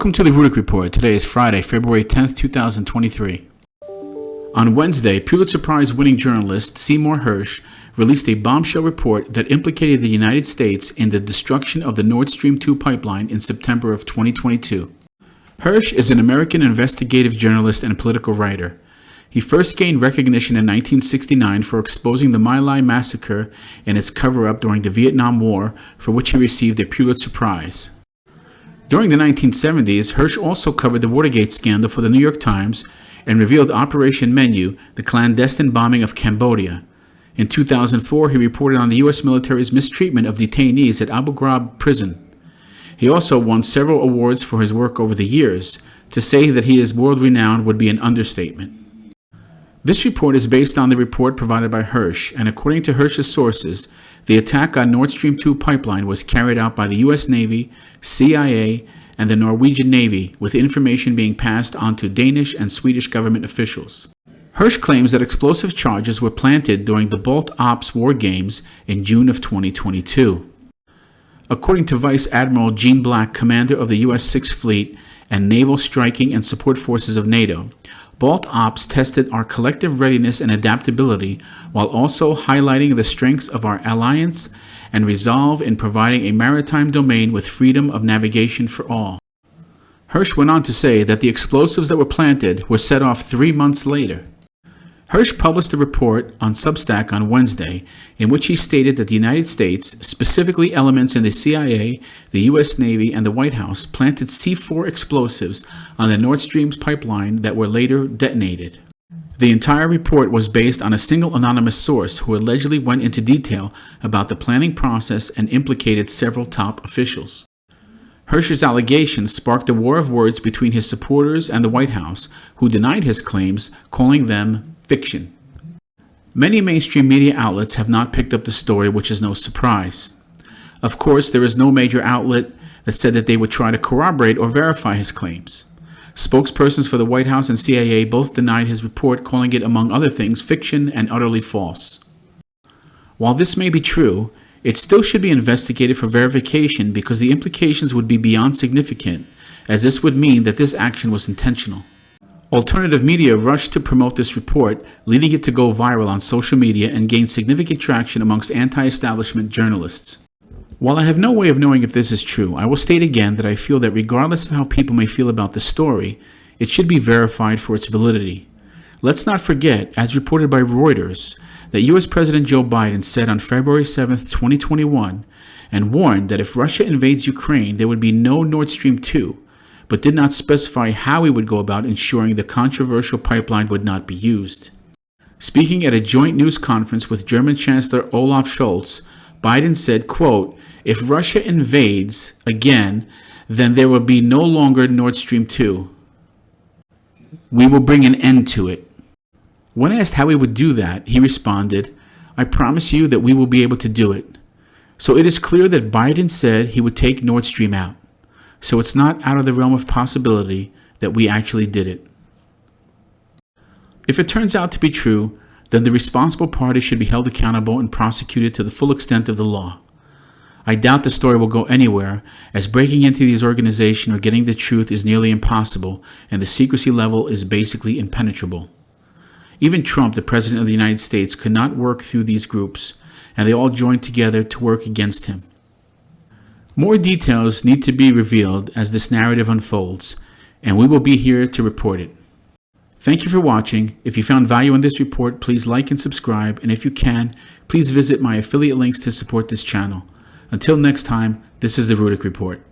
Welcome to the Rudick Report. Today is Friday, February 10th, 2023. On Wednesday, Pulitzer Prize-winning journalist Seymour Hersh released a bombshell report that implicated the United States in the destruction of the Nord Stream 2 pipeline in September of 2022. Hersh is an American investigative journalist and political writer. He first gained recognition in 1969 for exposing the My Lai massacre and its cover-up during the Vietnam War, for which he received a Pulitzer Prize. During the 1970s, Hersh also covered the Watergate scandal for the New York Times and revealed Operation Menu, the clandestine bombing of Cambodia. In 2004, he reported on the U.S. military's mistreatment of detainees at Abu Ghraib prison. He also won several awards for his work over the years. To say that he is world-renowned would be an understatement. This report is based on the report provided by Hersh, and according to Hersh's sources, the attack on Nord Stream 2 pipeline was carried out by the U.S. Navy, CIA, and the Norwegian Navy, with information being passed on to Danish and Swedish government officials. Hersh claims that explosive charges were planted during the Bolt Ops war games in June of 2022. According to Vice Admiral Gene Black, commander of the U.S. Sixth Fleet and Naval Striking and Support Forces of NATO, Bolt Ops tested our collective readiness and adaptability while also highlighting the strengths of our alliance and resolve in providing a maritime domain with freedom of navigation for all. Hersh went on to say that the explosives that were planted were set off 3 months later. Hersh published a report on Substack on Wednesday in which he stated that the United States, specifically elements in the CIA, the U.S. Navy, and the White House, planted C4 explosives on the Nord Stream pipeline that were later detonated. The entire report was based on a single anonymous source who allegedly went into detail about the planning process and implicated several top officials. Hersh's allegations sparked a war of words between his supporters and the White House, who denied his claims, calling them fiction. Many mainstream media outlets have not picked up the story, which is no surprise. Of course, there is no major outlet that said that they would try to corroborate or verify his claims. Spokespersons for the White House and CIA both denied his report, calling it, among other things, fiction and utterly false. While this may be true, it still should be investigated for verification because the implications would be beyond significant, as this would mean that this action was intentional. Alternative media rushed to promote this report, leading it to go viral on social media and gain significant traction amongst anti-establishment journalists. While I have no way of knowing if this is true, I will state again that I feel that regardless of how people may feel about the story, it should be verified for its validity. Let's not forget, as reported by Reuters, that U.S. President Joe Biden said on February 7, 2021, and warned that if Russia invades Ukraine, there would be no Nord Stream 2, but did not specify how he would go about ensuring the controversial pipeline would not be used. Speaking at a joint news conference with German Chancellor Olaf Scholz, Biden said, quote, "If Russia invades again, then there will be no longer Nord Stream 2. We will bring an end to it." When asked how he would do that, he responded, "I promise you that we will be able to do it." So it is clear that Biden said he would take Nord Stream out. So it's not out of the realm of possibility that we actually did it. If it turns out to be true, then the responsible party should be held accountable and prosecuted to the full extent of the law. I doubt the story will go anywhere, as breaking into these organizations or getting the truth is nearly impossible, and the secrecy level is basically impenetrable. Even Trump, the President of the United States, could not work through these groups, and they all joined together to work against him. More details need to be revealed as this narrative unfolds, and we will be here to report it. Thank you for watching. If you found value in this report, please like and subscribe, and if you can, please visit my affiliate links to support this channel. Until next time, this is the Rudick Report.